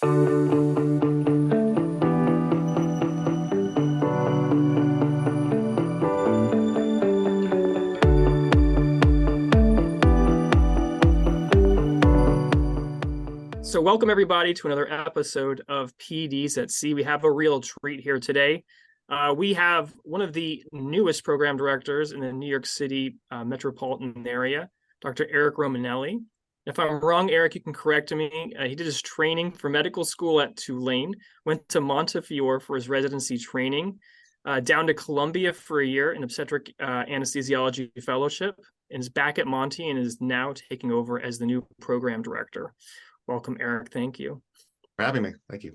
So welcome everybody to another episode of PDs at SEA. We have a real treat here today. We have one of the newest program directors in the New York City metropolitan area, Dr. Erik Romanelli. If I'm wrong, Erik, you can correct me. He did his training for medical school at Tulane, went to Montefiore for his residency training, down to Columbia for a year in obstetric anesthesiology fellowship, and is back at Monty and is now taking over as the new program director. Welcome, Erik. Thank you for having me. Thank you.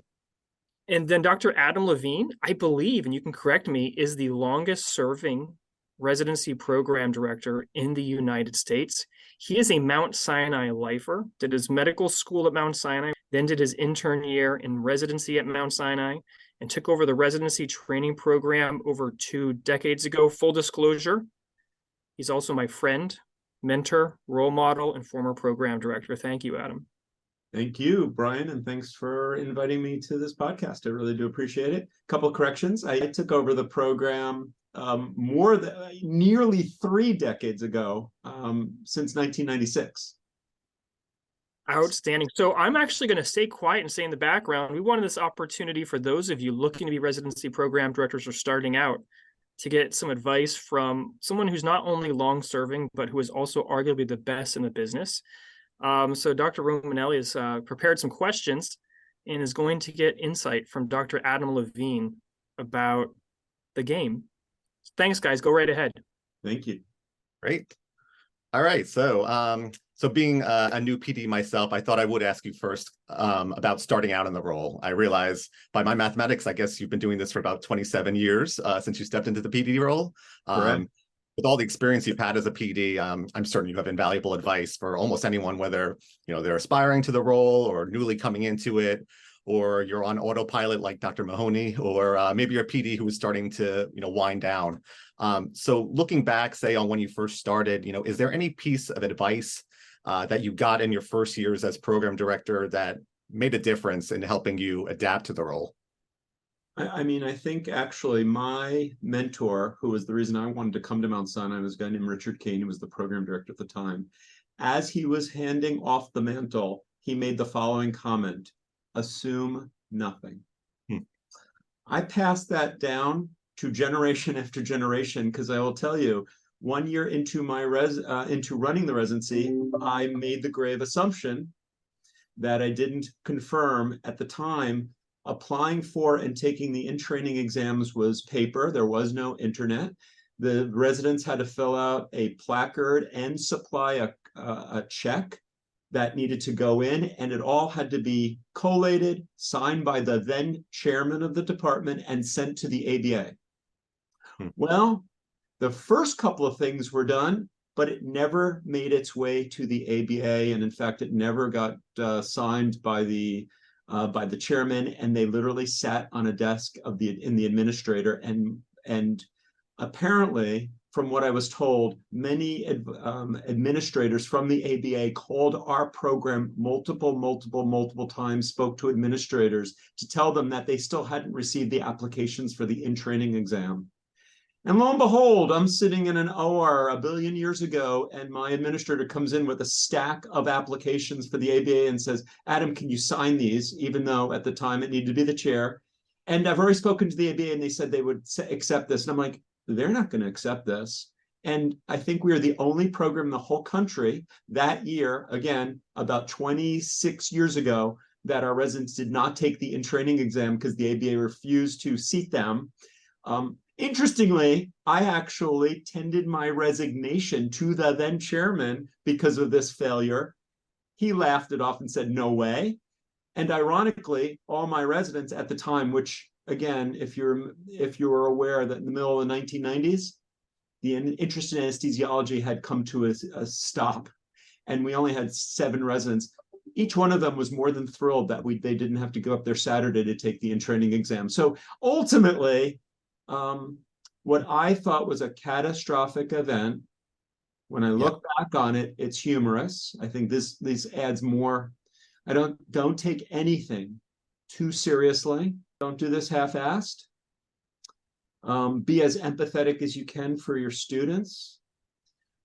And then Dr. Adam Levine, I believe, and you can correct me, is the longest serving residency program director in the United States. He is a Mount Sinai lifer, did his medical school at Mount Sinai, then did his intern year in residency at Mount Sinai, and took over the residency training program over 2 decades ago. Full disclosure, he's also my friend, mentor, role model, and former program director. Thank you, Adam. Thank you, Brian, and thanks for inviting me to this podcast. I really do appreciate it. A couple of corrections. I took over the program nearly 3 decades ago, since 1996. Outstanding. So I'm actually going to stay quiet and stay in the background. We wanted this opportunity for those of you looking to be residency program directors or starting out to get some advice from someone who's not only long-serving, but who is also arguably the best in the business. So Dr. Romanelli has prepared some questions and is going to get insight from Dr. Adam Levine about the game. Thanks, guys. Go right ahead. Thank you. Great. All right. So being a new PD myself, I thought I would ask you first about starting out in the role. I realize by my mathematics, I guess you've been doing this for about 27 years since you stepped into the PD role. Correct. With all the experience you've had as a PD, I'm certain you have invaluable advice for almost anyone, whether they're aspiring to the role or newly coming into it, or you're on autopilot like Dr. Mahoney, or maybe you're a PD who is starting to wind down. So looking back, say on when you first started, is there any piece of advice that you got in your first years as program director that made a difference in helping you adapt to the role? I think actually my mentor, who was the reason I wanted to come to Mount Sinai, was a guy named Richard Kane, who was the program director at the time. As he was handing off the mantle, he made the following comment: assume nothing. I passed that down to generation after generation, because I will tell you, 1 year into my into running the residency, I made the grave assumption that I didn't confirm at the time. Applying for and taking the in-training exams was paper. There was no internet. The residents had to fill out a placard and supply a check that needed to go in, and it all had to be collated, signed by the then chairman of the department, and sent to the ABA. Well, the first couple of things were done, but it never made its way to the ABA, and in fact, it never got signed by the chairman, and they literally sat on a desk in the administrator, and apparently, from what I was told, many administrators from the ABA called our program multiple times, spoke to administrators to tell them that they still hadn't received the applications for the in-training exam. And lo and behold, I'm sitting in an OR a billion years ago, and my administrator comes in with a stack of applications for the ABA and says, Adam, can you sign these? Even though at the time it needed to be the chair. And I've already spoken to the ABA, and they said they would accept this. And I'm like, they're not going to accept this. And I think we are the only program in the whole country that year, again, about 26 years ago, that our residents did not take the in-training exam because the ABA refused to seat them. Interestingly, I actually tendered my resignation to the then chairman because of this failure. He laughed it off and said, no way. And ironically, all my residents at the time, which again, if you're aware that in the middle of the 1990s, the interest in anesthesiology had come to a stop, and we only had 7 residents. Each one of them was more than thrilled that they didn't have to go up there Saturday to take the in-training exam. So ultimately, what I thought was a catastrophic event, when I look back on it, it's humorous. I think this adds more. Don't take anything too seriously. Don't do this half-assed. Be as empathetic as you can for your students.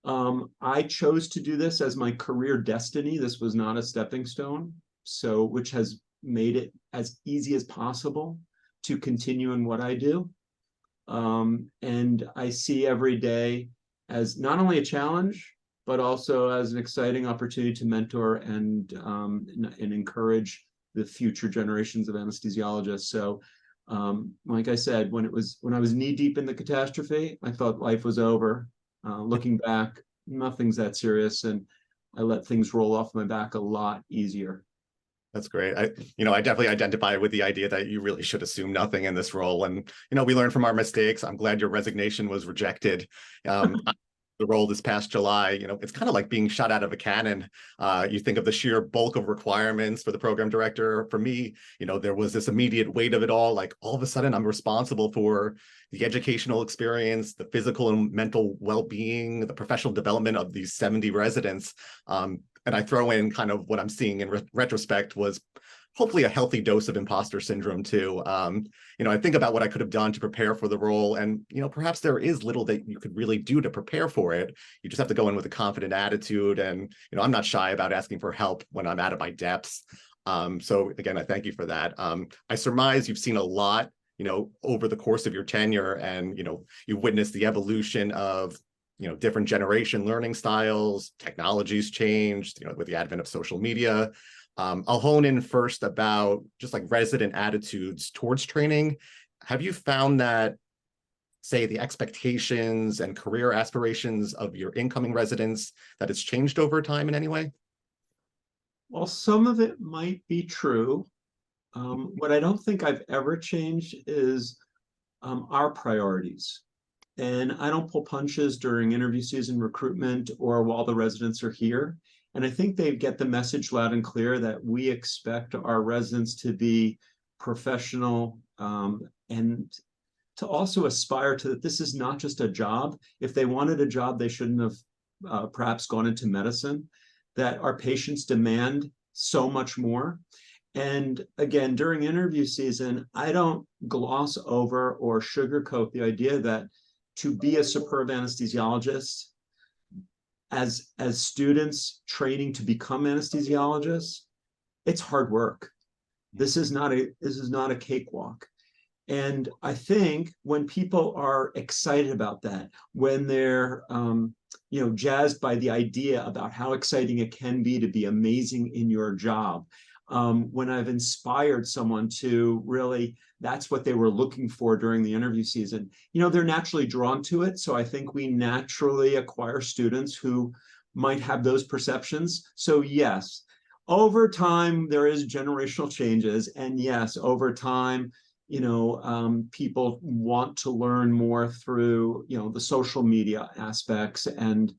I chose to do this as my career destiny. This was not a stepping stone, so which has made it as easy as possible to continue in what I do. And I see every day as not only a challenge, but also as an exciting opportunity to mentor and encourage the future generations of anesthesiologists. So, like I said, when I was knee deep in the catastrophe, I thought life was over. Looking back, nothing's that serious, and I let things roll off my back a lot easier. That's great. I definitely identify with the idea that you really should assume nothing in this role. And, we learn from our mistakes. I'm glad your resignation was rejected. The role this past July, it's kind of like being shot out of a cannon. You think of the sheer bulk of requirements for the program director. For me, there was this immediate weight of it all. Like all of a sudden, I'm responsible for the educational experience, the physical and mental well-being, the professional development of these 70 residents. And I throw in kind of what I'm seeing in retrospect was hopefully a healthy dose of imposter syndrome too. I think about what I could have done to prepare for the role, and perhaps there is little that you could really do to prepare for it. You just have to go in with a confident attitude, and I'm not shy about asking for help when I'm out of my depths. So again, I thank you for that. I surmise you've seen a lot, over the course of your tenure, and you've witnessed the evolution of different generation learning styles. Technology's changed, with the advent of social media. I'll hone in first about just like resident attitudes towards training. Have you found that, say, the expectations and career aspirations of your incoming residents, that it's changed over time in any way? Well, some of it might be true. What I don't think I've ever changed is our priorities. And I don't pull punches during interview season, recruitment, or while the residents are here. And I think they get the message loud and clear that we expect our residents to be professional and to also aspire to that this is not just a job. If they wanted a job, they shouldn't have perhaps gone into medicine, that our patients demand so much more. And again, during interview season, I don't gloss over or sugarcoat the idea that to be a superb anesthesiologist, as students training to become anesthesiologists, it's hard work. This is not a cakewalk. And I think when people are excited about that, when they're jazzed by the idea about how exciting it can be to be amazing in your job, when I've inspired someone to really, that's what they were looking for during the interview season, they're naturally drawn to it. So I think we naturally acquire students who might have those perceptions. So yes, over time, there is generational changes. And yes, over time, people want to learn more through, the social media aspects. And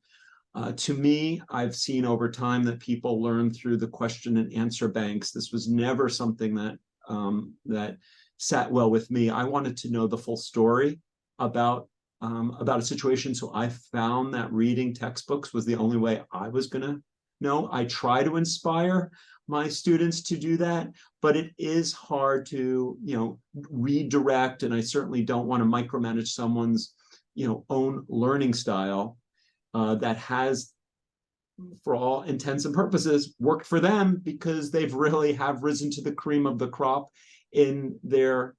to me, I've seen over time that people learn through the question and answer banks. This was never something that sat well with me. I wanted to know the full story about a situation. So I found that reading textbooks was the only way I was going to know. I try to inspire my students to do that, but it is hard to, redirect. And I certainly don't want to micromanage someone's, own learning style that has, for all intents and purposes, worked for them because they've really have risen to the cream of the crop in their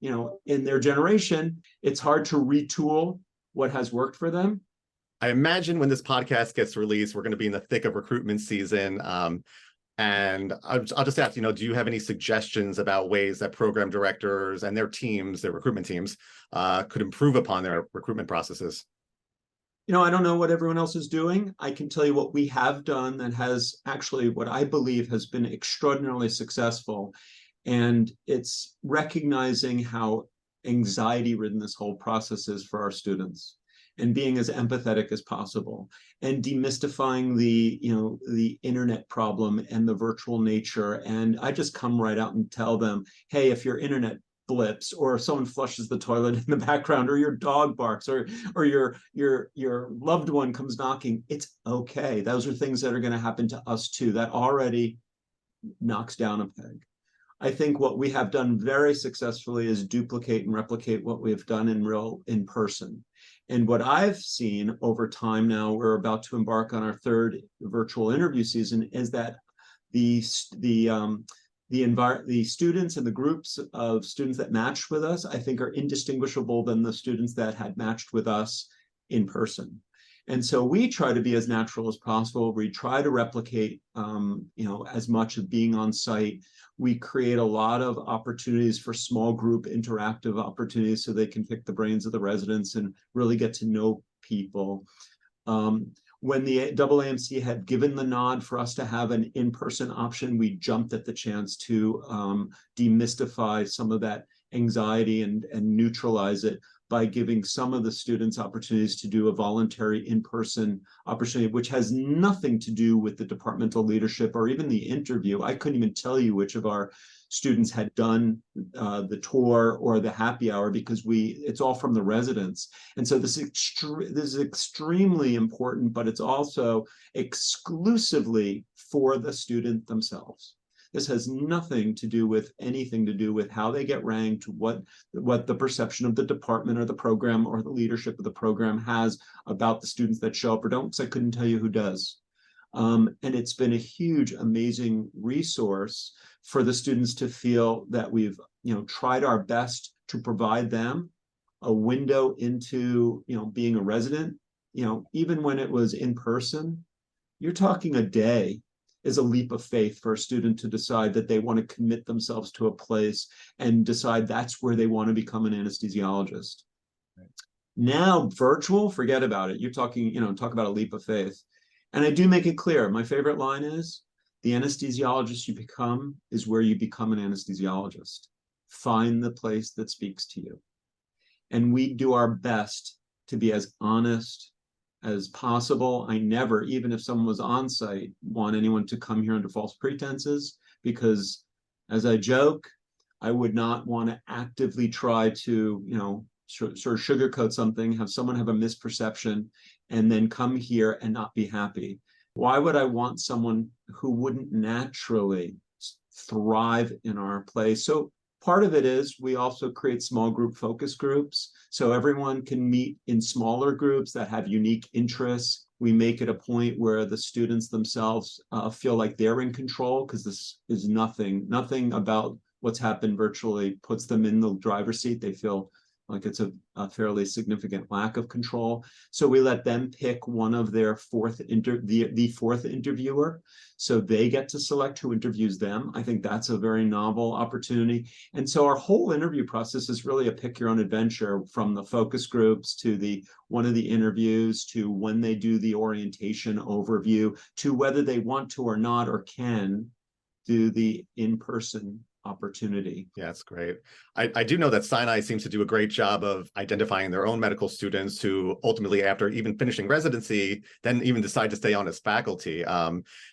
generation. It's hard to retool what has worked for them. I imagine when this podcast gets released, we're going to be in the thick of recruitment season. And I'll just ask, do you have any suggestions about ways that program directors and their teams, their recruitment teams, could improve upon their recruitment processes? I don't know what everyone else is doing. I can tell you what we have done that has actually, what I believe has been extraordinarily successful. And it's recognizing how anxiety-ridden this whole process is for our students, and being as empathetic as possible, and demystifying the internet problem and the virtual nature. And I just come right out and tell them, hey, if your internet blips, or someone flushes the toilet in the background, or your dog barks, or your loved one comes knocking, it's okay. Those are things that are going to happen to us too. That already knocks down a peg. I think what we have done very successfully is duplicate and replicate what we have done in person. And what I've seen over time now, we're about to embark on our third virtual interview season, is that the students and the groups of students that matched with us, I think, are indistinguishable than the students that had matched with us in person. And so we try to be as natural as possible. We try to replicate, as much of being on site. We create a lot of opportunities for small group interactive opportunities so they can pick the brains of the residents and really get to know people. When the AAMC had given the nod for us to have an in-person option, we jumped at the chance to demystify some of that anxiety and neutralize it by giving some of the students opportunities to do a voluntary in-person opportunity, which has nothing to do with the departmental leadership or even the interview. I couldn't even tell you which of our students had done the tour or the happy hour because it's all from the residents. And so this is extremely important, but it's also exclusively for the student themselves. This has nothing to do with anything to do with how they get ranked, what the perception of the department or the program or the leadership of the program has about the students that show up or don't, because I couldn't tell you who does. And it's been a huge, amazing resource for the students to feel that we've, tried our best to provide them a window into, being a resident. Even when it was in person, you're talking a day is a leap of faith for a student to decide that they want to commit themselves to a place and decide that's where they want to become an anesthesiologist. Right. Now, virtual, forget about it. You're talking, talk about a leap of faith. And I do make it clear. My favorite line is, the anesthesiologist you become is where you become an anesthesiologist. Find the place that speaks to you. And we do our best to be as honest as possible. I never, even if someone was on site, want anyone to come here under false pretenses, because as I joke, I would not want to actively try to, sort of sugarcoat something, have someone have a misperception, and then come here and not be happy. Why would I want someone who wouldn't naturally thrive in our place? So part of it is we also create small group focus groups, so everyone can meet in smaller groups that have unique interests. We make it a point where the students themselves feel like they're in control, because this is nothing about what's happened virtually puts them in the driver's seat. They feel like it's a fairly significant lack of control. So we let them pick one of their the fourth interviewer. So they get to select who interviews them. I think that's a very novel opportunity. And so our whole interview process is really a pick your own adventure, from the focus groups to one of the interviews, to when they do the orientation overview, to whether they want to or not or can do the in-person opportunity. Yeah, that's great. I do know that Sinai seems to do a great job of identifying their own medical students who ultimately, after even finishing residency, then even decide to stay on as faculty.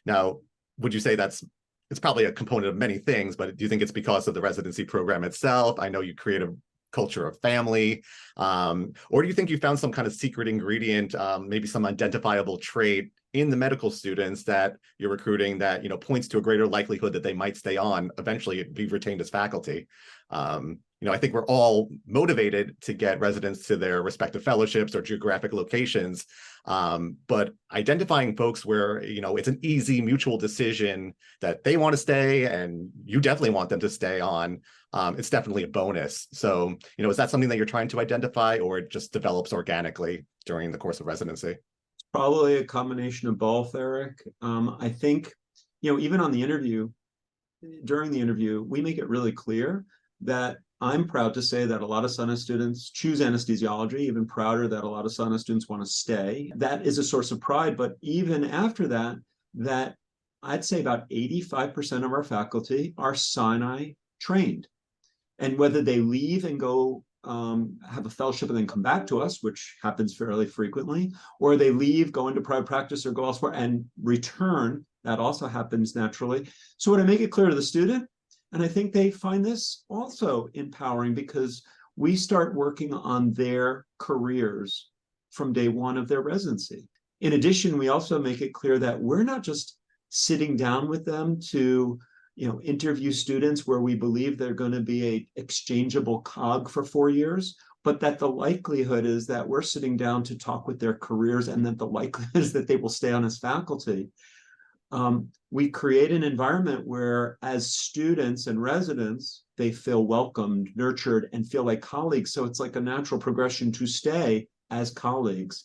Now, would you say it's probably a component of many things, but do you think it's because of the residency program itself? I know you create a culture of family, or do you think you found some kind of secret ingredient, maybe some identifiable trait in the medical students that you're recruiting that points to a greater likelihood that they might stay on, eventually be retained as faculty? I think we're all motivated to get residents to their respective fellowships or geographic locations, but identifying folks where it's an easy mutual decision that they want to stay and you definitely want them to stay on, it's definitely a bonus. So is that something that you're trying to identify, or it just develops organically during the course of residency? Probably a combination of both, Eric. I think, even on the interview, during the interview, we make it really clear that I'm proud to say that a lot of Sinai students choose anesthesiology, even prouder that a lot of Sinai students want to stay. That is a source of pride. But even after that I'd say about 85% of our faculty are Sinai trained. And whether they leave and go have a fellowship and then come back to us, which happens fairly frequently, or they leave, go into private practice or go elsewhere and return, that also happens naturally. So when I make it clear to the student, and I think they find this also empowering, because we start working on their careers from day one of their residency. In addition, we also make it clear that we're not just sitting down with them to interview students where we believe they're going to be a exchangeable cog for 4 years, but that the likelihood is that we're sitting down to talk with their careers, and that the likelihood is that they will stay on as faculty. We create an environment where, as students and residents, they feel welcomed, nurtured, and feel like colleagues. So it's like a natural progression to stay as colleagues.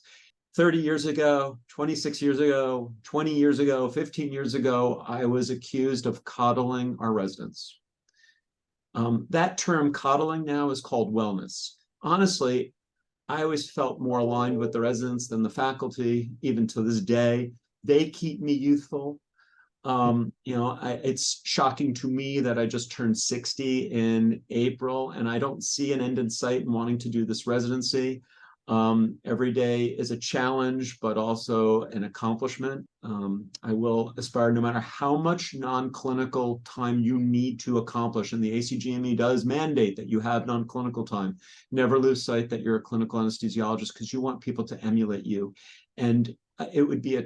30 years ago, 26 years ago, 20 years ago, 15 years ago, I was accused of coddling our residents. That term coddling now is called wellness. Honestly, I always felt more aligned with the residents than the faculty, even to this day. They keep me youthful. It's shocking to me that I just turned 60 in April, and I don't see an end in sight in wanting to do this residency. Every day is a challenge, but also an accomplishment. I will aspire, no matter how much non-clinical time you need to accomplish, and the ACGME does mandate that you have non-clinical time. Never lose sight that you're a clinical anesthesiologist, because you want people to emulate you. And it would be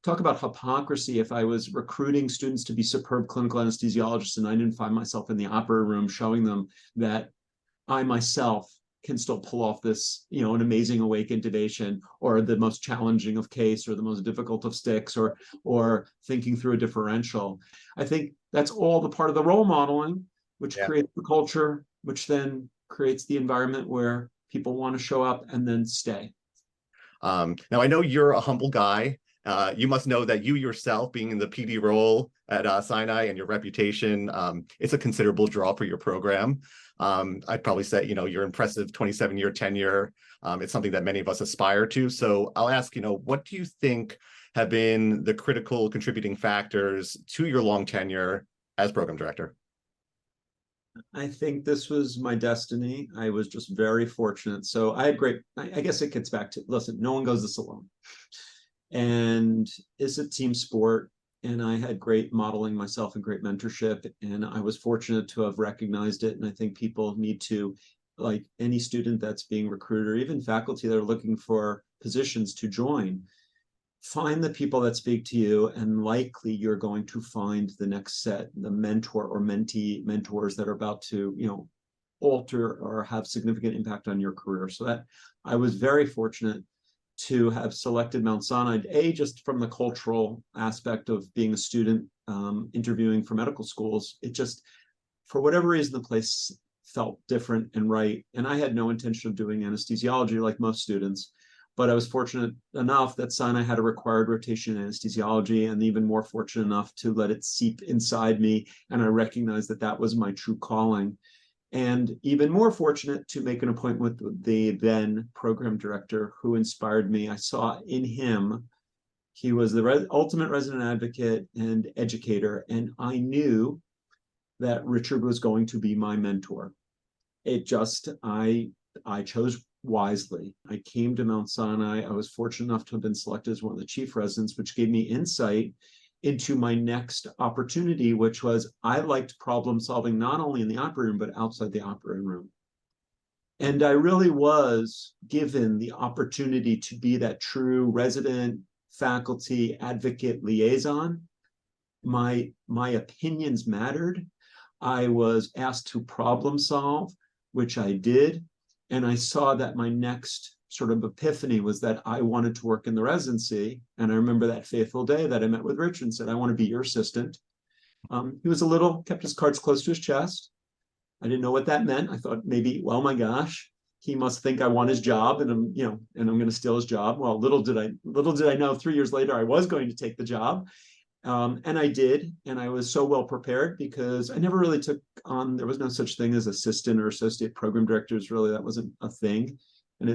talk about hypocrisy if I was recruiting students to be superb clinical anesthesiologists and I didn't find myself in the operating room showing them that I myself can still pull off this, an amazing awake intubation, or the most challenging of case, or the most difficult of sticks, or thinking through a differential. I think that's all the part of the role modeling, which creates the culture, which then creates the environment where people want to show up and then stay. Now, I know you're a humble guy. You must know that you yourself, being in the PD role at Sinai, and your reputation, it's a considerable draw for your program. I'd probably say, your impressive 27-year tenure, it's something that many of us aspire to. So I'll ask, what do you think have been the critical contributing factors to your long tenure as program director? I think this was my destiny. I was just very fortunate. So I had I guess it gets back to, listen, no one goes this alone. And it's a team sport. And I had great modeling myself and great mentorship. And I was fortunate to have recognized it. And I think people need to, like any student that's being recruited, or even faculty that are looking for positions to join, find the people that speak to you, and likely you're going to find the next set, the mentor or mentors that are about to, alter or have significant impact on your career. So that I was very fortunate to have selected Mount Sinai, just from the cultural aspect of being a student, interviewing for medical schools. It just, for whatever reason, the place felt different and right. And I had no intention of doing anesthesiology like most students, but I was fortunate enough that Sinai had a required rotation in anesthesiology, and even more fortunate enough to let it seep inside me. And I recognized that that was my true calling. And even more fortunate to make an appointment with the then program director, who inspired me. I saw in him, he was the ultimate resident advocate and educator. And I knew that Richard was going to be my mentor. I chose wisely. I came to Mount Sinai. I was fortunate enough to have been selected as one of the chief residents, which gave me insight into my next opportunity, which was, I liked problem solving not only in the operating room, but outside the operating room. And I really was given the opportunity to be that true resident, faculty, advocate, liaison. My opinions mattered. I was asked to problem solve, which I did. And I saw that my next sort of epiphany was that I wanted to work in the residency. And I remember that fateful day that I met with Rich and said, I want to be your assistant. He was kept his cards close to his chest. I didn't know what that meant. I thought maybe, well, my gosh, he must think I want his job, and I'm going to steal his job. Well, little did I know 3 years later, I was going to take the job. And I did, and I was so well prepared, because I never really took on, there was no such thing as assistant or associate program directors, really, that wasn't a thing. And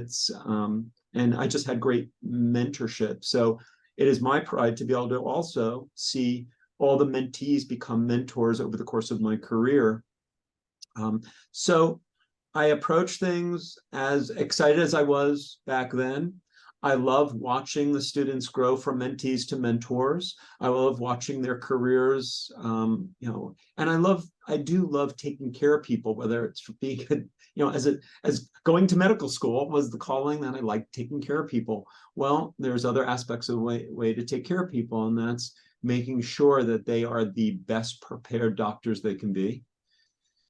and I just had great mentorship. So it is my pride to be able to also see all the mentees become mentors over the course of my career. So I approach things as excited as I was back then. I love watching the students grow from mentees to mentors. I love watching their careers, and I do love taking care of people, whether it's for being, as going to medical school was the calling that I liked, taking care of people. Well, there's other aspects of the way to take care of people, and that's making sure that they are the best prepared doctors they can be.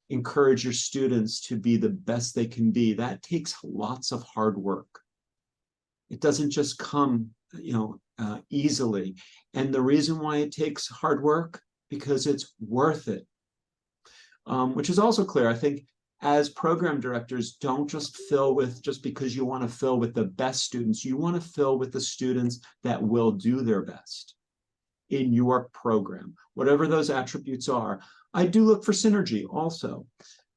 Encourage your students to be the best they can be. That takes lots of hard work. It doesn't just come, easily. And the reason why it takes hard work, because it's worth it. Which is also clear. I think as program directors, don't just fill with just because you want to fill with the best students. You want to fill with the students that will do their best in your program, whatever those attributes are. I do look for synergy also.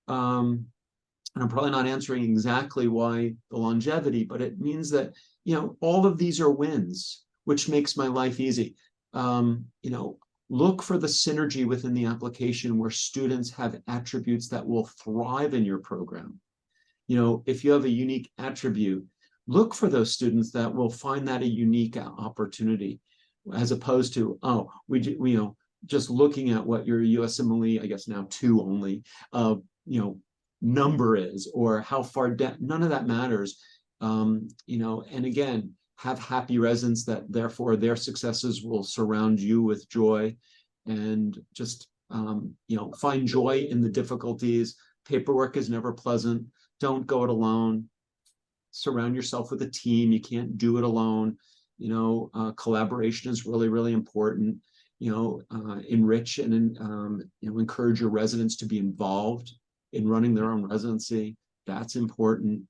And I'm probably not answering exactly why the longevity, but it means that, all of these are wins, which makes my life easy. Look for the synergy within the application where students have attributes that will thrive in your program. If you have a unique attribute, look for those students that will find that a unique opportunity, as opposed to, just looking at what your USMLE, I guess now 2 only, number is, or how far down. None of that matters. And again, have happy residents that therefore their successes will surround you with joy, and just, find joy in the difficulties. Paperwork is never pleasant. Don't go it alone. Surround yourself with a team. You can't do it alone. Collaboration is really, really important. Enrich and encourage your residents to be involved in running their own residency. That's important,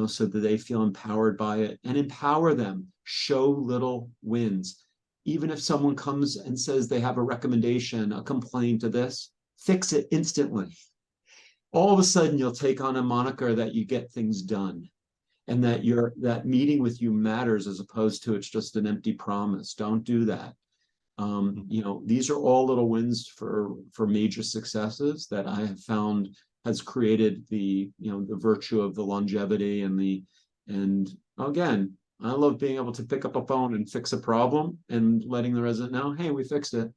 so that they feel empowered by it, and empower them. Show little wins. Even if someone comes and says they have a recommendation, a complaint to this, fix it instantly. All of a sudden, you'll take on a moniker that you get things done, and that that meeting with you matters, as opposed to it's just an empty promise. Don't do that. These are all little wins for major successes that I have found has created the virtue of the longevity and again, I love being able to pick up a phone and fix a problem and letting the resident know, hey, we fixed it.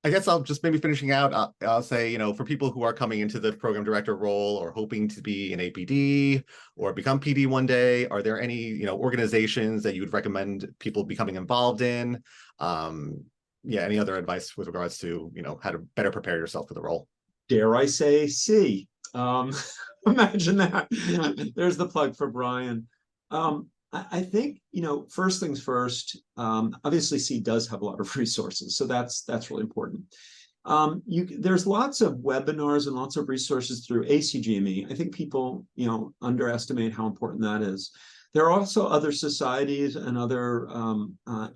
I guess I'll just maybe finishing out, I'll say, for people who are coming into the program director role or hoping to be an APD or become PD one day, are there any, organizations that you would recommend people becoming involved in? Any other advice with regards to, how to better prepare yourself for the role? Dare I say, SEA. Imagine that. There's the plug for Brian. I think, first things first, obviously SEA does have a lot of resources, so that's really important. There's lots of webinars and lots of resources through ACGME. I think people, underestimate how important that is. There are also other societies and other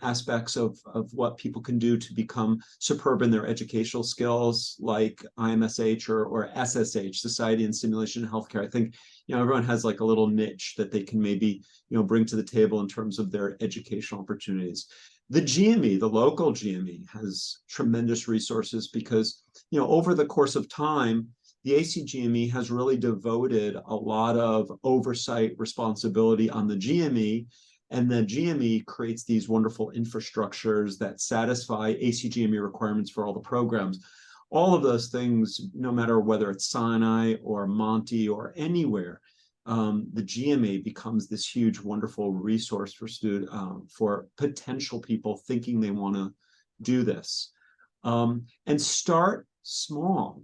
aspects of what people can do to become superb in their educational skills, like IMSH or SSH, Society in Simulation and Healthcare. I think everyone has like a little niche that they can maybe bring to the table in terms of their educational opportunities. The GME, the local GME, has tremendous resources because over the course of time, the ACGME has really devoted a lot of oversight responsibility on the GME, and the GME creates these wonderful infrastructures that satisfy ACGME requirements for all the programs. All of those things, no matter whether it's Sinai or Monty or anywhere, the GMA becomes this huge, wonderful resource for potential people thinking they want to do this. And start small.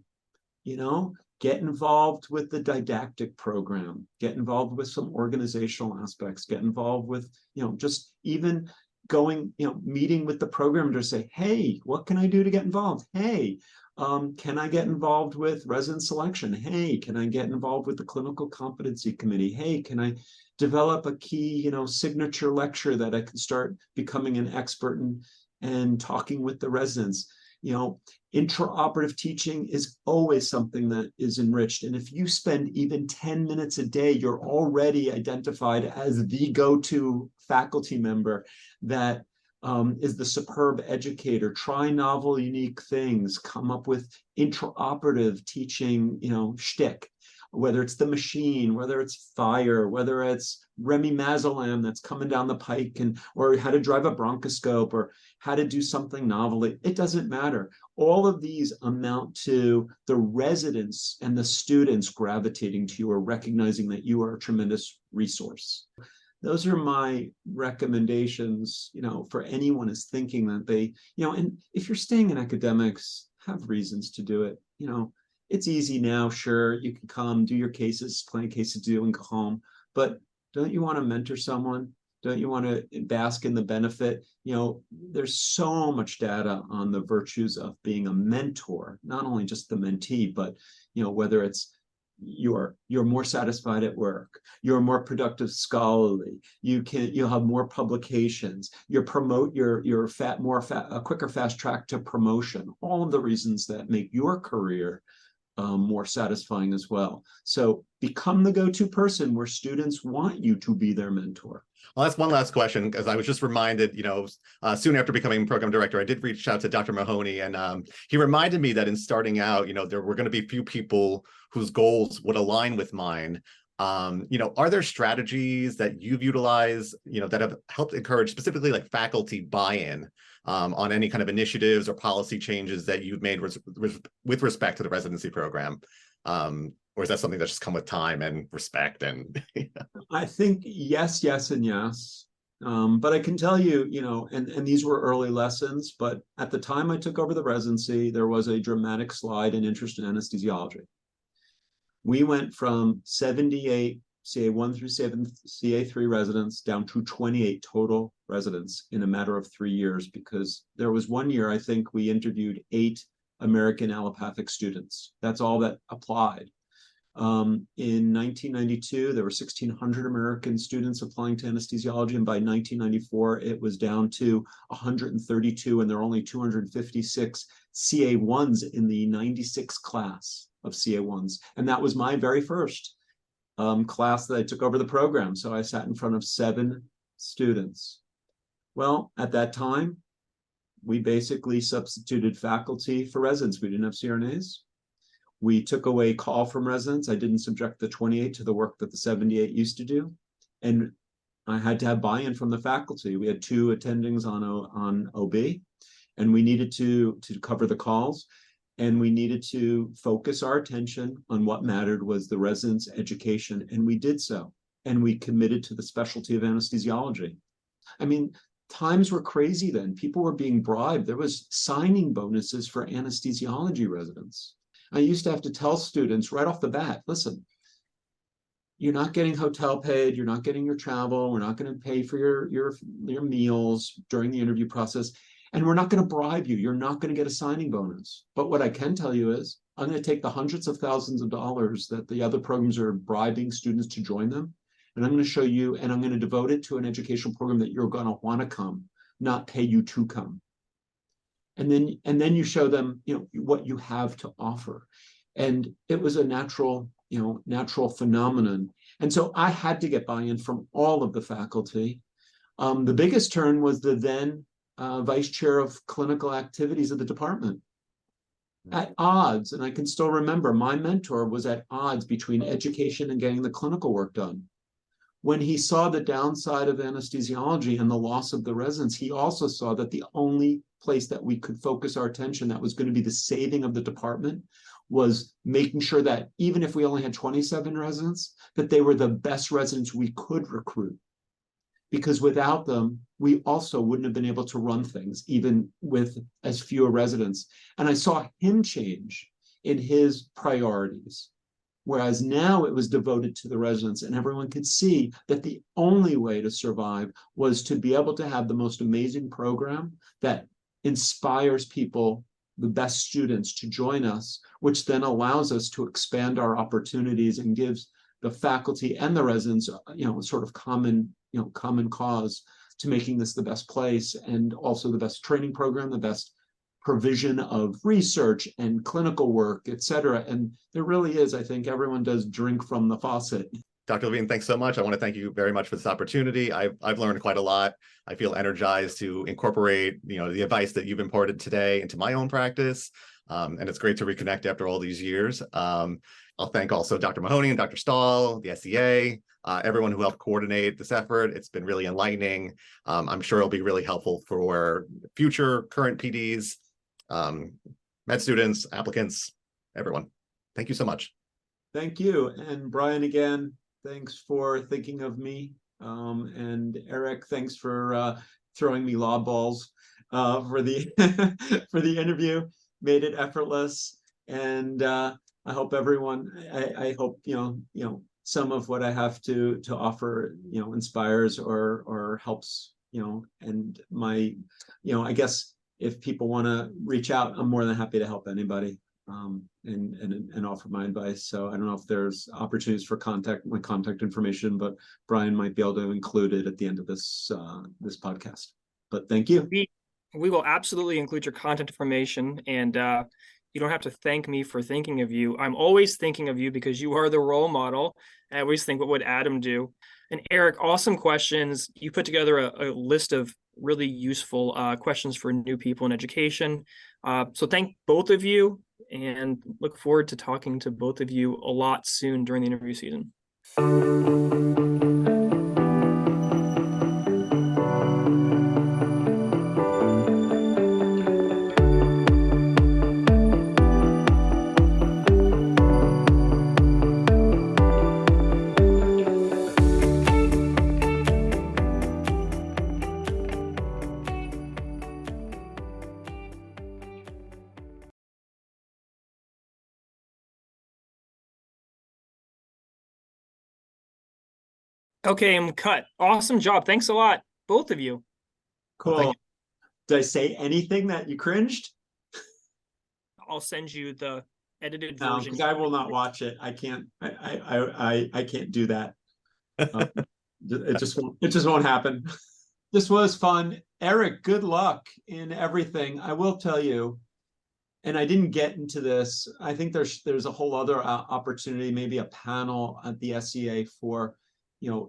Get involved with the didactic program, get involved with some organizational aspects, get involved with, just even going, meeting with the program to say, hey, what can I do to get involved? Hey, can I get involved with resident selection? Hey, can I get involved with the clinical competency committee? Hey, can I develop a key, signature lecture that I can start becoming an expert in and talking with the residents? Intraoperative teaching is always something that is enriched. And if you spend even 10 minutes a day, you're already identified as the go-to faculty member that is the superb educator. Try novel, unique things, come up with intraoperative teaching, shtick, whether it's the machine, whether it's fire, whether it's remimazolam that's coming down the pike, or how to drive a bronchoscope, or how to do something novel. It doesn't matter. All of these amount to the residents and the students gravitating to you or recognizing that you are a tremendous resource. those are my recommendations, for anyone is thinking that they, and if you're staying in academics, have reasons to do it. It's easy now, sure, you can come, do your cases, plan cases, do and go home. But don't you want to mentor someone? Don't you want to bask in the benefit? There's so much data on the virtues of being a mentor, not only just the mentee, but whether it's you're more satisfied at work, you're more productive scholarly, you'll have more publications, a quicker fast track to promotion, all of the reasons that make your career more satisfying as well. So become the go-to person where students want you to be their mentor. Well, that's one last question, because I was just reminded, soon after becoming program director, I did reach out to Dr. Mahoney, and he reminded me that in starting out, there were going to be few people whose goals would align with mine. Are there strategies that you've utilized, that have helped encourage specifically like faculty buy-in on any kind of initiatives or policy changes that you've made with respect to the residency program? Or is that something that's just come with time and respect? And I think yes, and yes. But I can tell you, and these were early lessons, but at the time I took over the residency, there was a dramatic slide in interest in anesthesiology. We went from 78 CA1 through CA3 residents down to 28 total residents in a matter of 3 years, because there was 1 year, I think, we interviewed 8 American allopathic students. That's all that applied. In 1992, there were 1,600 American students applying to anesthesiology, and by 1994, it was down to 132, and there are only 256 CA1s in the 96 class of CA1s. And that was my very first class that I took over the program. So I sat in front of 7 students. Well, at that time, we basically substituted faculty for residents. We didn't have CRNAs. We took away call from residents. I didn't subject the 28 to the work that the 78 used to do. And I had to have buy-in from the faculty. We had 2 attendings on OB, and we needed to cover the calls, and we needed to focus our attention on what mattered was the residents' education, and we did so. And we committed to the specialty of anesthesiology. I mean, times were crazy then. People were being bribed. There was signing bonuses for anesthesiology residents. I used to have to tell students right off the bat, listen, you're not getting hotel paid, you're not getting your travel, we're not going to pay for your meals during the interview process, and we're not going to bribe you. You're not going to get a signing bonus. But what I can tell you is I'm going to take the hundreds of thousands of dollars that the other programs are bribing students to join them, and I'm going to show you, and I'm going to devote it to an educational program that you're going to want to come, not pay you to come. And then you show them, what you have to offer. And it was a natural phenomenon. And so I had to get buy-in from all of the faculty. The biggest turn was the then vice chair of clinical activities of the department. At odds, and I can still remember, my mentor was at odds between education and getting the clinical work done. When he saw the downside of anesthesiology and the loss of the residents, he also saw that the only place that we could focus our attention that was going to be the saving of the department was making sure that even if we only had 27 residents, that they were the best residents we could recruit. Because without them, we also wouldn't have been able to run things, even with as fewer residents. And I saw him change in his priorities. Whereas now it was devoted to the residents, and everyone could see that the only way to survive was to be able to have the most amazing program that inspires people, the best students, to join us, which then allows us to expand our opportunities and gives the faculty and the residents, sort of common cause to making this the best place, and also the best training program, the best provision of research and clinical work, et cetera. And there really is, I think everyone does drink from the faucet. Dr. Levine, thanks so much. I want to thank you very much for this opportunity. I've learned quite a lot. I feel energized to incorporate, the advice that you've imparted today into my own practice. And it's great to reconnect after all these years. I'll thank also Dr. Mahoney and Dr. Stahl, the SEA, everyone who helped coordinate this effort. It's been really enlightening. I'm sure it'll be really helpful for future current PDs, med students, applicants, everyone. Thank you so much. Thank you. And Brian, again, thanks for thinking of me. And Erik, thanks for throwing me lob balls for the for the interview. Made it effortless, and I hope everyone. I hope some of what I have to offer inspires or helps. And my I guess if people want to reach out, I'm more than happy to help anybody. And offer my advice. So I don't know if there's opportunities for my contact information, but Brian might be able to include it at the end of this podcast. But thank you. We will absolutely include your contact information, and you don't have to thank me for thinking of you. I'm always thinking of you because you are the role model. I always think, what would Adam do? And Erik, awesome questions. You put together a list of really useful questions for new people in education. So thank both of you, and look forward to talking to both of you a lot soon during the interview season. Okay, I'm cut. Awesome job. Thanks a lot, both of you. Cool. Well, did I say anything that you cringed? I'll send you the edited version. Because I will not watch it. I can't. I can't do that. It just won't happen. This was fun, Erik. Good luck in everything. I will tell you, and I didn't get into this. I think there's a whole other opportunity, maybe a panel at the SEA for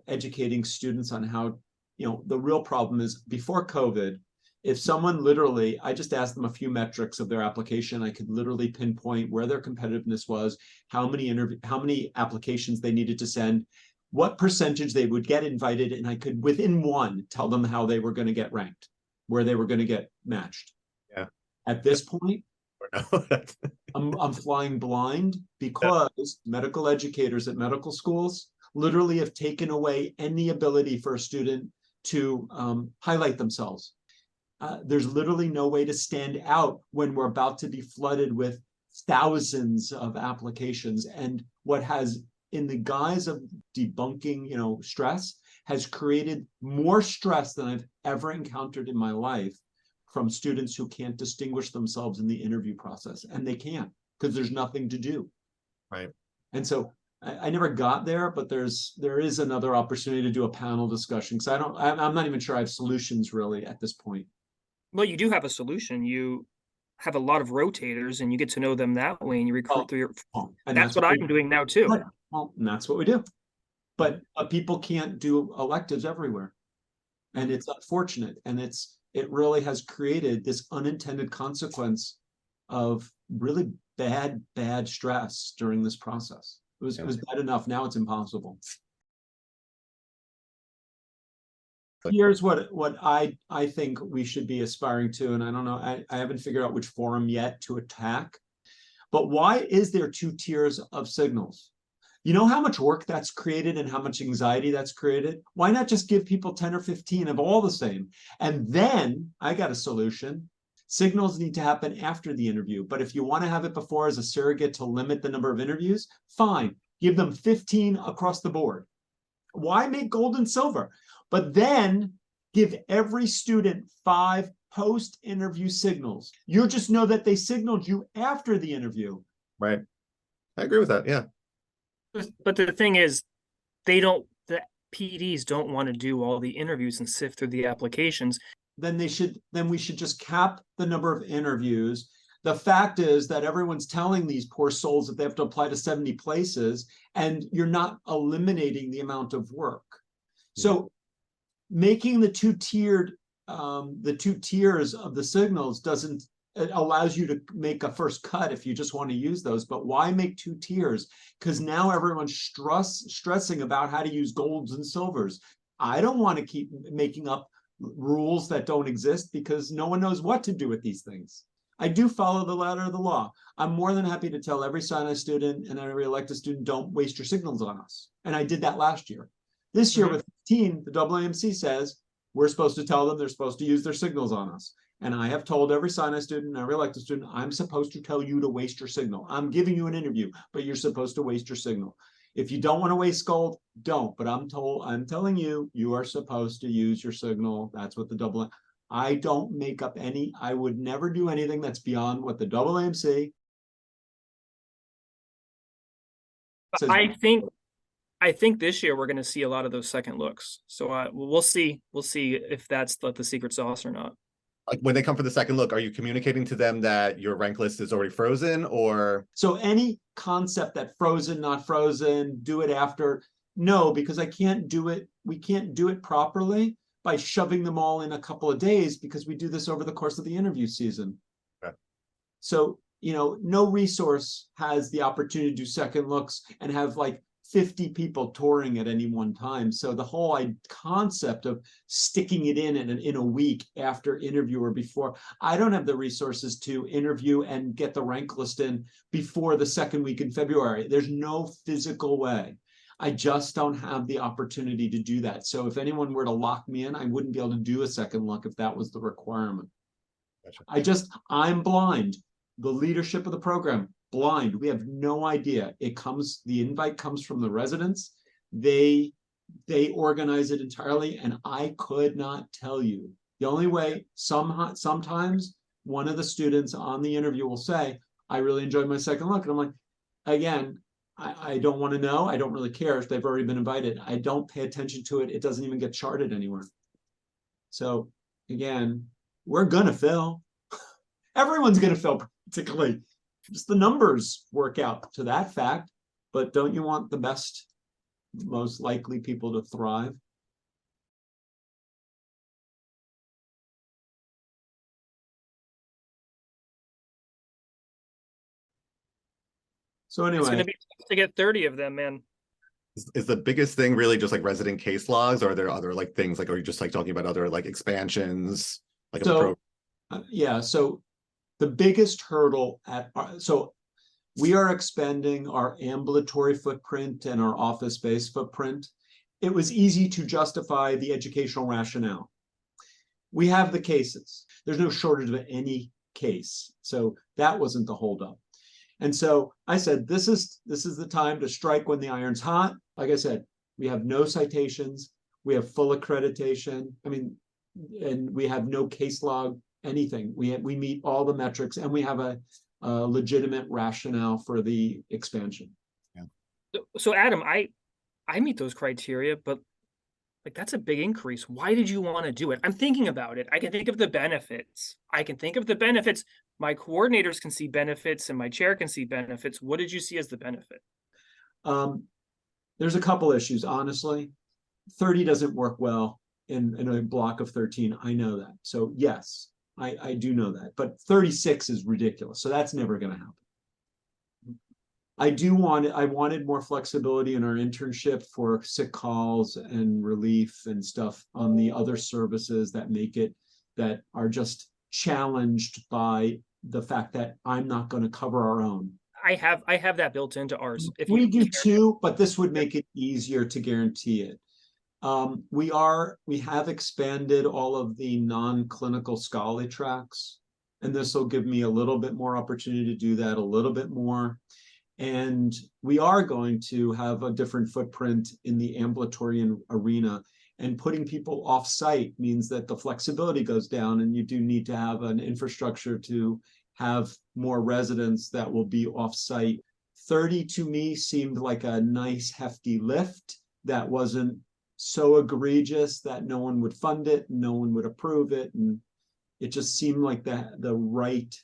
educating students on how, the real problem is before COVID, if someone literally, I just asked them a few metrics of their application, I could literally pinpoint where their competitiveness was, how many applications they needed to send, what percentage they would get invited, and I could, within one, tell them how they were going to get ranked, where they were going to get matched. Yeah. At this point, I'm flying blind because medical educators at medical schools literally have taken away any ability for a student to highlight themselves. There's literally no way to stand out when we're about to be flooded with thousands of applications. And what has, in the guise of debunking, stress, has created more stress than I've ever encountered in my life from students who can't distinguish themselves in the interview process. And they can't, because there's nothing to do. Right. And so I never got there, but there is another opportunity to do a panel discussion, because I'm not even sure I have solutions really at this point. Well, you do have a solution. You have a lot of rotators, and you get to know them that way, and you recruit through your. And that's what I'm doing now too. Well, and that's what we do. But people can't do electives everywhere, and it's unfortunate, and it really has created this unintended consequence of really bad stress during this process. It was bad enough. Now it's impossible. Here's what I think we should be aspiring to, and I don't know, I haven't figured out which forum yet to attack, but why is there 2 tiers of signals? You know how much work that's created and how much anxiety that's created? Why not just give people 10 or 15 of all the same? And then I got a solution. Signals need to happen after the interview, but if you want to have it before as a surrogate to limit the number of interviews, fine, give them 15 across the board. Why make gold and silver? But then give every student 5 post-interview signals. You just know that they signaled you after the interview. Right. I agree with that. Yeah. But the thing is, the PDs don't want to do all the interviews and sift through the applications. Then we should just cap the number of interviews. The fact is that everyone's telling these poor souls that they have to apply to 70 places, and you're not eliminating the amount of work. So making the two tiers of the signals it allows you to make a first cut if you just want to use those. But why make 2 tiers? Because now everyone's stressing about how to use golds and silvers. I don't want to keep making up rules that don't exist, because no one knows what to do with these things. I do follow the letter of the law. I'm more than happy to tell every Sinai student and every elected student, don't waste your signals on us. And I did that last year. This year with the AAMC says we're supposed to tell them they're supposed to use their signals on us. And I have told every Sinai student, every elective student, I'm supposed to tell you to waste your signal. I'm giving you an interview, but you're supposed to waste your signal. If you don't want to waste gold, don't. But I'm telling you, you are supposed to use your signal. That's what the double. I don't make up any. I would never do anything that's beyond what the AAMC says. I think this year we're going to see a lot of those second looks. So we'll see. We'll see if that's the secret sauce or not. Like when they come for the second look, are you communicating to them that your rank list is already frozen, or? So any concept that frozen, not frozen, do it after, no, because I can't do it. We can't do it properly by shoving them all in a couple of days, because we do this over the course of the interview season. Okay. So, no resource has the opportunity to do second looks and have like 50 people touring at any one time. So the whole concept of sticking it in a week after interview or before, I don't have the resources to interview and get the rank list in before the second week in February. There's no physical way. I just don't have the opportunity to do that. So if anyone were to lock me in, I wouldn't be able to do a second look if that was the requirement. Gotcha. I'm blind. The leadership of the program, blind. We have no idea. The invite comes from the residents. They organize it entirely, and I could not tell you. The only way, sometimes one of the students on the interview will say, I really enjoyed my second look. And I'm like, again, I don't want to know. I don't really care if they've already been invited. I don't pay attention to it. It doesn't even get charted anywhere. So again, we're going to fill. Everyone's going to fill, particularly just the numbers work out to that fact. But don't you want the best, most likely people to thrive? So anyway, it's going to be tough to get 30 of them, man. Is the biggest thing really just like resident case logs, or are there other like things, like, are you just like talking about other like expansions, like so yeah, so the biggest hurdle we are expanding our ambulatory footprint and our office-based footprint. It was easy to justify the educational rationale. We have the cases. There's no shortage of any case, so that wasn't the holdup. And so I said, this is the time to strike when the iron's hot. Like I said, we have no citations, we have full accreditation. And we have no case log, anything. We meet all the metrics, and we have a legitimate rationale for the expansion. Yeah. So Adam, I meet those criteria, but like that's a big increase. Why did you want to do it? I'm thinking about it. I can think of the benefits. My coordinators can see benefits, and my chair can see benefits. What did you see as the benefit? There's a couple issues, honestly. 30 doesn't work well in a block of 13. I know that. So yes, I do know that. But 36 is ridiculous. So that's never going to happen. I wanted more flexibility in our internship for sick calls and relief and stuff on the other services that are just challenged by the fact that I'm not going to cover our own. I have that built into ours. We do too, but this would make it easier to guarantee it. We have expanded all of the non-clinical scholarly tracks, and this will give me a little bit more opportunity to do that a little bit more. And we are going to have a different footprint in the ambulatory arena, and putting people off-site means that the flexibility goes down, and you do need to have an infrastructure to have more residents that will be off-site. 30 to me seemed like a nice hefty lift that wasn't so egregious that no one would fund it, no one would approve it, and it just seemed like the right.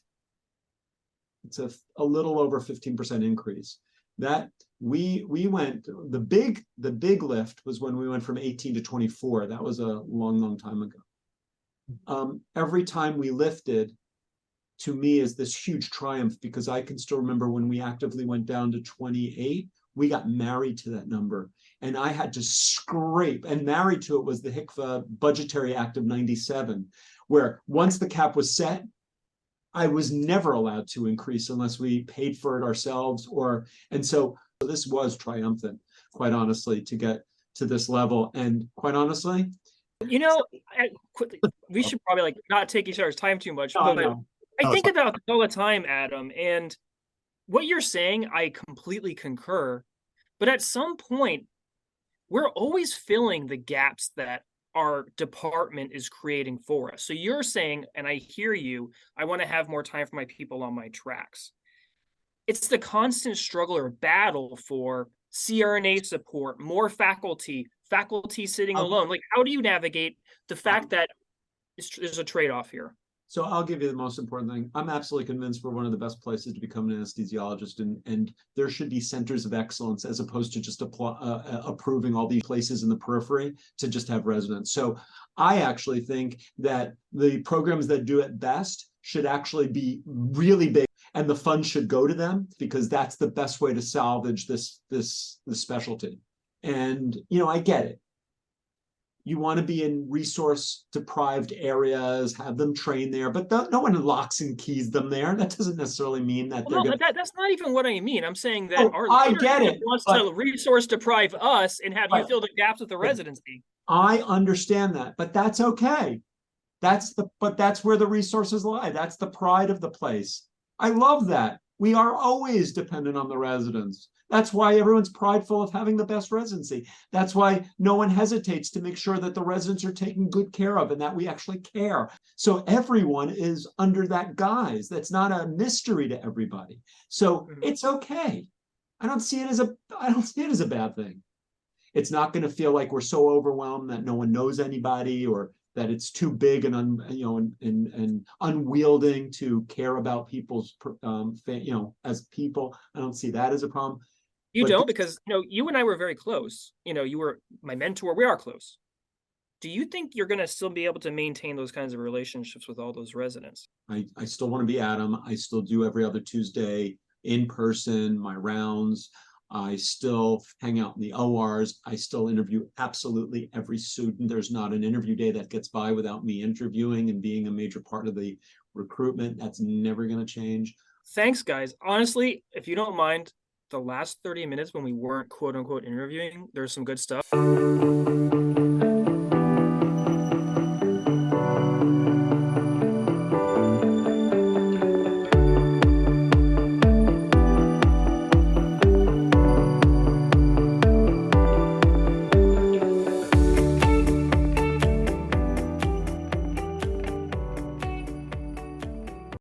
It's a little over 15% increase. That we went, the big lift was when we went from 18 to 24. That was a long time ago. Every time we lifted, to me, is this huge triumph, because I can still remember when we actively went down to 28, we got married to that number. And I had to scrape, and married to it was the HCFA Budgetary Act of 97, where once the cap was set, I was never allowed to increase unless we paid for it ourselves. And so this was triumphant, quite honestly, to get to this level. And quite honestly, we should probably like not take each other's time too much, but no. I think about this all the time, Adam, and what you're saying, I completely concur. But at some point, we're always filling the gaps that our department is creating for us. So you're saying, and I hear you, I want to have more time for my people on my tracks. It's the constant struggle or battle for CRNA support, more faculty sitting alone. Like, how do you navigate the fact that there's a trade-off here? So I'll give you the most important thing. I'm absolutely convinced we're one of the best places to become an anesthesiologist, and there should be centers of excellence as opposed to just approving all these places in the periphery to just have residents. So I actually think that the programs that do it best should actually be really big, and the funds should go to them, because that's the best way to salvage this specialty. And I get it. You want to be in resource deprived areas, have them train there, but no one locks and keys them there. That doesn't necessarily mean that they're going to. That's not even what I mean. I'm saying that our I get it, wants to resource deprive us and have you fill the gaps with the residency. I understand that, but that's okay. But that's where the resources lie. That's the pride of the place. I love that. We are always dependent on the residents. That's why everyone's prideful of having the best residency. That's why no one hesitates to make sure that the residents are taken good care of and that we actually care. So everyone is under that guise. That's not a mystery to everybody. So it's okay. I don't see it as a bad thing. It's not going to feel like we're so overwhelmed that no one knows anybody, or that it's too big and and unwielding to care about people's as people. I don't see that as a problem. You don't, because you and I were very close. You were my mentor. We are close. Do you think you're going to still be able to maintain those kinds of relationships with all those residents? I still want to be Adam. I still do every other Tuesday in person, my rounds. I still hang out in the ORs. I still interview absolutely every student. There's not an interview day that gets by without me interviewing and being a major part of the recruitment. That's never going to change. Thanks, guys. Honestly, if you don't mind, the last 30 minutes when we weren't quote unquote interviewing, there's some good stuff.